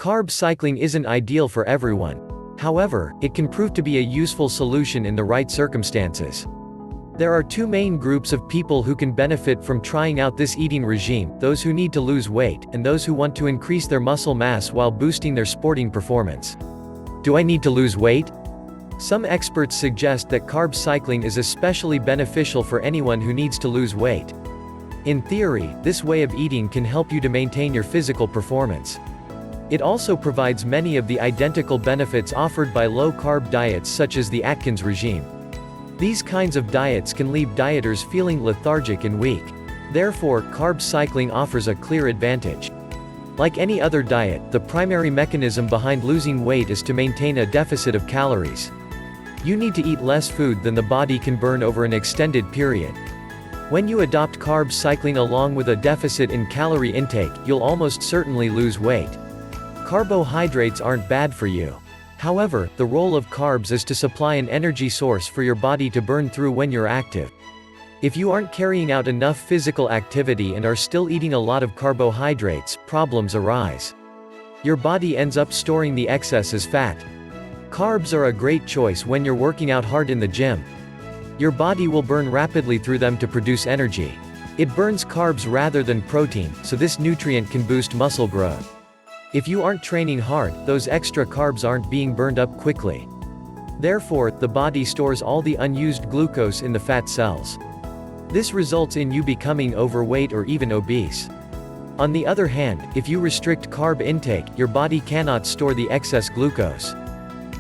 Carb cycling isn't ideal for everyone. However, it can prove to be a useful solution in the right circumstances. There are two main groups of people who can benefit from trying out this eating regime: those who need to lose weight, and those who want to increase their muscle mass while boosting their sporting performance. Do I need to lose weight? Some experts suggest that carb cycling is especially beneficial for anyone who needs to lose weight. In theory, this way of eating can help you to maintain your physical performance. It also provides many of the identical benefits offered by low-carb diets such as the Atkins regime. These kinds of diets can leave dieters feeling lethargic and weak. Therefore, carb cycling offers a clear advantage. Like any other diet, the primary mechanism behind losing weight is to maintain a deficit of calories. You need to eat less food than the body can burn over an extended period. When you adopt carb cycling along with a deficit in calorie intake, you'll almost certainly lose weight. Carbohydrates aren't bad for you. However, the role of carbs is to supply an energy source for your body to burn through when you're active. If you aren't carrying out enough physical activity and are still eating a lot of carbohydrates, problems arise. Your body ends up storing the excess as fat. Carbs are a great choice when you're working out hard in the gym. Your body will burn rapidly through them to produce energy. It burns carbs rather than protein, so this nutrient can boost muscle growth. If you aren't training hard, those extra carbs aren't being burned up quickly. Therefore, the body stores all the unused glucose in the fat cells. This results in you becoming overweight or even obese. On the other hand, if you restrict carb intake, your body cannot store the excess glucose.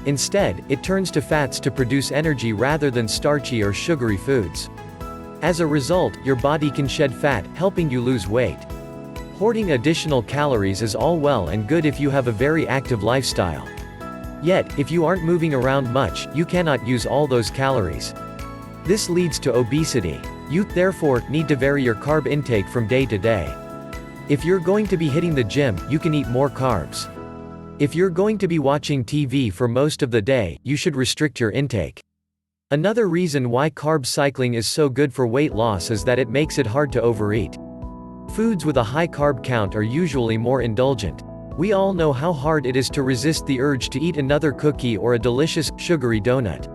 Instead, it turns to fats to produce energy rather than starchy or sugary foods. As a result, your body can shed fat, helping you lose weight. Hoarding additional calories is all well and good if you have a very active lifestyle. Yet, if you aren't moving around much, you cannot use all those calories. This leads to obesity. You, therefore, need to vary your carb intake from day to day. If you're going to be hitting the gym, you can eat more carbs. If you're going to be watching TV for most of the day, you should restrict your intake. Another reason why carb cycling is so good for weight loss is that it makes it hard to overeat. Foods with a high carb count are usually more indulgent. We all know how hard it is to resist the urge to eat another cookie or a delicious, sugary donut.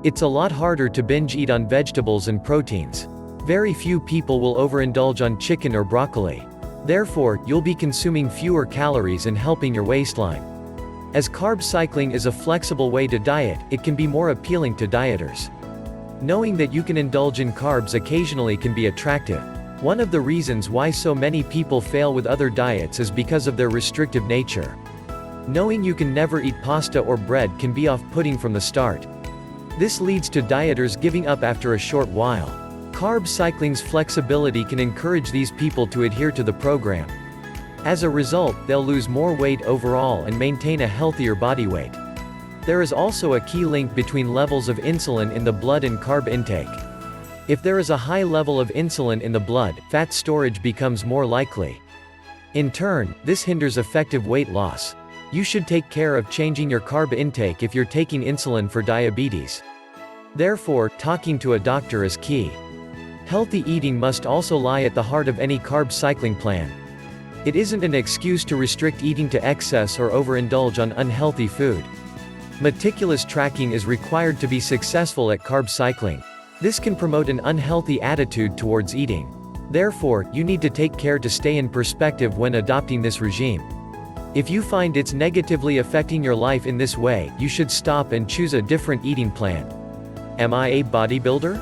It's a lot harder to binge eat on vegetables and proteins. Very few people will overindulge on chicken or broccoli. Therefore, you'll be consuming fewer calories and helping your waistline. As carb cycling is a flexible way to diet, it can be more appealing to dieters. Knowing that you can indulge in carbs occasionally can be attractive. One of the reasons why so many people fail with other diets is because of their restrictive nature. Knowing you can never eat pasta or bread can be off-putting from the start. This leads to dieters giving up after a short while. Carb cycling's flexibility can encourage these people to adhere to the program. As a result, they'll lose more weight overall and maintain a healthier body weight. There is also a key link between levels of insulin in the blood and carb intake. If there is a high level of insulin in the blood, fat storage becomes more likely. In turn, this hinders effective weight loss. You should take care of changing your carb intake if you're taking insulin for diabetes. Therefore, talking to a doctor is key. Healthy eating must also lie at the heart of any carb cycling plan. It isn't an excuse to restrict eating to excess or overindulge on unhealthy food. Meticulous tracking is required to be successful at carb cycling. This can promote an unhealthy attitude towards eating. Therefore, you need to take care to stay in perspective when adopting this regime. If you find it's negatively affecting your life in this way, you should stop and choose a different eating plan. Am I a bodybuilder?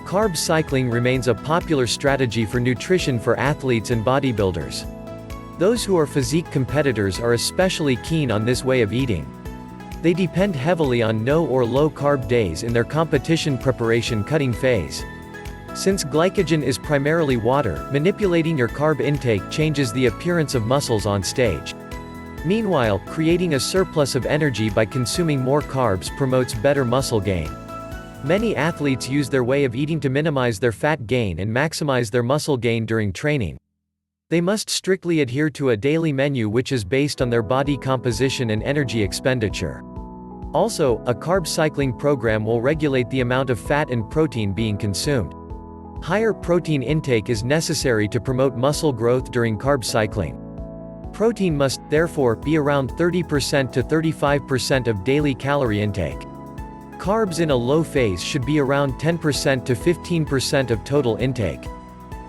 Carb cycling remains a popular strategy for nutrition for athletes and bodybuilders. Those who are physique competitors are especially keen on this way of eating. They depend heavily on no or low-carb days in their competition preparation cutting phase. Since glycogen is primarily water, manipulating your carb intake changes the appearance of muscles on stage. Meanwhile, creating a surplus of energy by consuming more carbs promotes better muscle gain. Many athletes use their way of eating to minimize their fat gain and maximize their muscle gain during training. They must strictly adhere to a daily menu which is based on their body composition and energy expenditure. Also, a carb cycling program will regulate the amount of fat and protein being consumed. Higher protein intake is necessary to promote muscle growth during carb cycling. Protein must, therefore, be around 30% to 35% of daily calorie intake. Carbs in a low phase should be around 10% to 15% of total intake.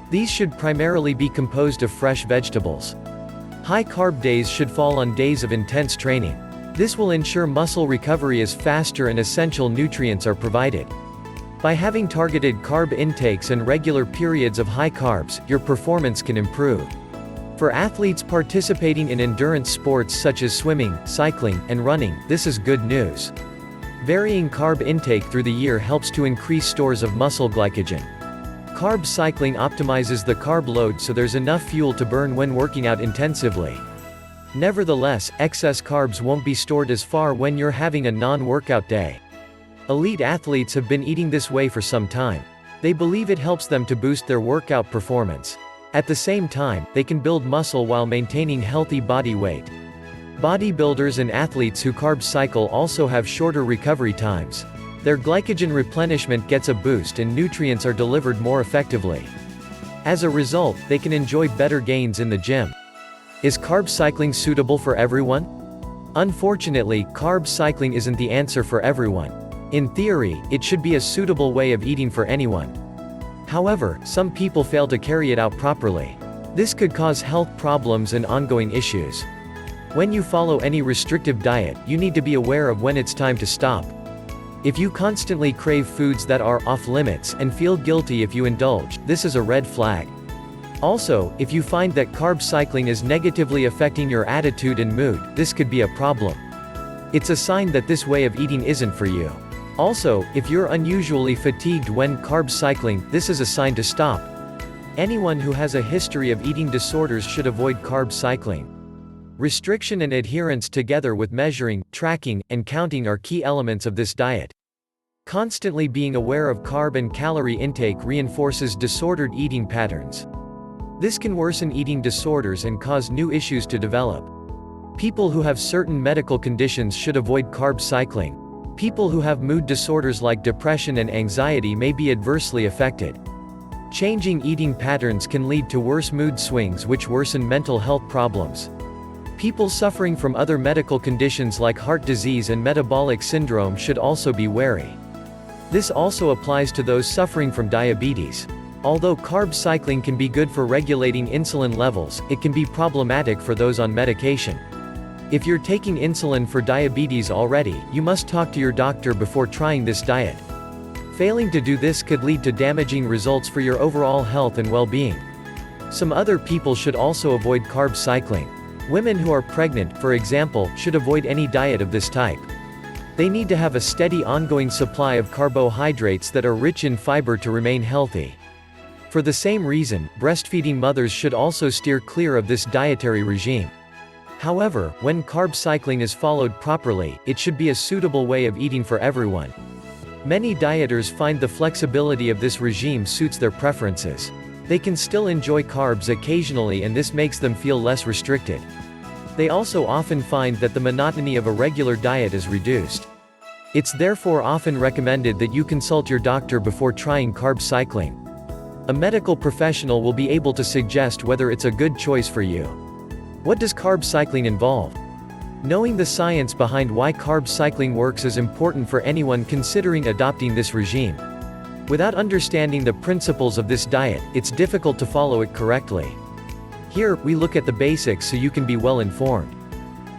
These should primarily be composed of fresh vegetables. High-carb days should fall on days of intense training. This will ensure muscle recovery is faster and essential nutrients are provided. By having targeted carb intakes and regular periods of high carbs, your performance can improve. For athletes participating in endurance sports such as swimming, cycling, and running, this is good news. Varying carb intake through the year helps to increase stores of muscle glycogen. Carb cycling optimizes the carb load so there's enough fuel to burn when working out intensively. Nevertheless, excess carbs won't be stored as far when you're having a non-workout day. Elite athletes have been eating this way for some time. They believe it helps them to boost their workout performance. At the same time, they can build muscle while maintaining healthy body weight. Bodybuilders and athletes who carb cycle also have shorter recovery times. Their glycogen replenishment gets a boost and nutrients are delivered more effectively. As a result, they can enjoy better gains in the gym. Is carb cycling suitable for everyone? Unfortunately, carb cycling isn't the answer for everyone. In theory, it should be a suitable way of eating for anyone. However, some people fail to carry it out properly. This could cause health problems and ongoing issues. When you follow any restrictive diet, you need to be aware of when it's time to stop. If you constantly crave foods that are off limits and feel guilty if you indulge, this is a red flag. Also, if you find that carb cycling is negatively affecting your attitude and mood, this could be a problem. It's a sign that this way of eating isn't for you. Also, if you're unusually fatigued when carb cycling, this is a sign to stop. Anyone who has a history of eating disorders should avoid carb cycling. Restriction and adherence together with measuring, tracking, and counting are key elements of this diet. Constantly being aware of carb and calorie intake reinforces disordered eating patterns. This can worsen eating disorders and cause new issues to develop. People who have certain medical conditions should avoid carb cycling. People who have mood disorders like depression and anxiety may be adversely affected. Changing eating patterns can lead to worse mood swings which worsen mental health problems. People suffering from other medical conditions like heart disease and metabolic syndrome should also be wary. This also applies to those suffering from diabetes. Although carb cycling can be good for regulating insulin levels, it can be problematic for those on medication. If you're taking insulin for diabetes already, you must talk to your doctor before trying this diet. Failing to do this could lead to damaging results for your overall health and well-being. Some other people should also avoid carb cycling. Women who are pregnant, for example, should avoid any diet of this type. They need to have a steady ongoing supply of carbohydrates that are rich in fiber to remain healthy. For the same reason, breastfeeding mothers should also steer clear of this dietary regime. However, when carb cycling is followed properly, it should be a suitable way of eating for everyone. Many dieters find the flexibility of this regime suits their preferences. They can still enjoy carbs occasionally and this makes them feel less restricted. They also often find that the monotony of a regular diet is reduced. It's therefore often recommended that you consult your doctor before trying carb cycling. A medical professional will be able to suggest whether it's a good choice for you. What does carb cycling involve? Knowing the science behind why carb cycling works is important for anyone considering adopting this regime. Without understanding the principles of this diet, it's difficult to follow it correctly. Here, we look at the basics so you can be well informed.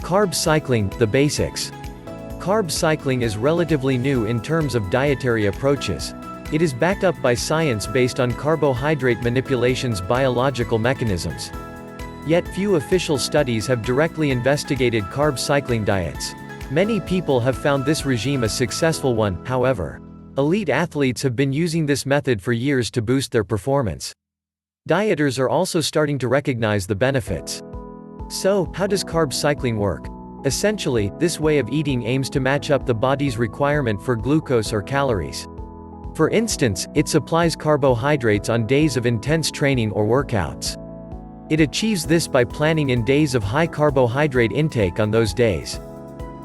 Carb cycling, the basics. Carb cycling is relatively new in terms of dietary approaches. It is backed up by science based on carbohydrate manipulation's biological mechanisms. Yet few official studies have directly investigated carb cycling diets. Many people have found this regime a successful one, however. Elite athletes have been using this method for years to boost their performance. Dieters are also starting to recognize the benefits. So, how does carb cycling work? Essentially, this way of eating aims to match up the body's requirement for glucose or calories. For instance, it supplies carbohydrates on days of intense training or workouts. It achieves this by planning in days of high carbohydrate intake on those days.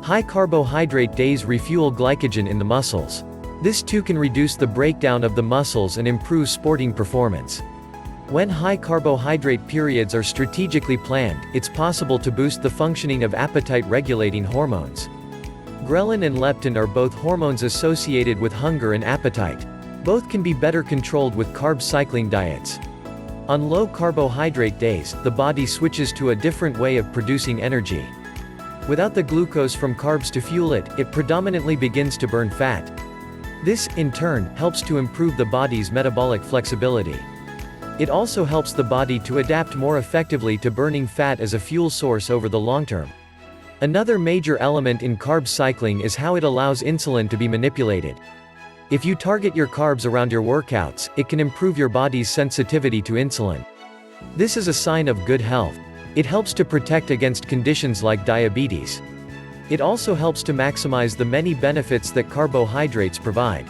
High carbohydrate days refuel glycogen in the muscles. This too can reduce the breakdown of the muscles and improve sporting performance. When high carbohydrate periods are strategically planned, it's possible to boost the functioning of appetite-regulating hormones. Ghrelin and leptin are both hormones associated with hunger and appetite. Both can be better controlled with carb-cycling diets. On low carbohydrate days, the body switches to a different way of producing energy. Without the glucose from carbs to fuel it, it predominantly begins to burn fat. This, in turn, helps to improve the body's metabolic flexibility. It also helps the body to adapt more effectively to burning fat as a fuel source over the long term. Another major element in carb cycling is how it allows insulin to be manipulated. If you target your carbs around your workouts, it can improve your body's sensitivity to insulin. This is a sign of good health. It helps to protect against conditions like diabetes. It also helps to maximize the many benefits that carbohydrates provide.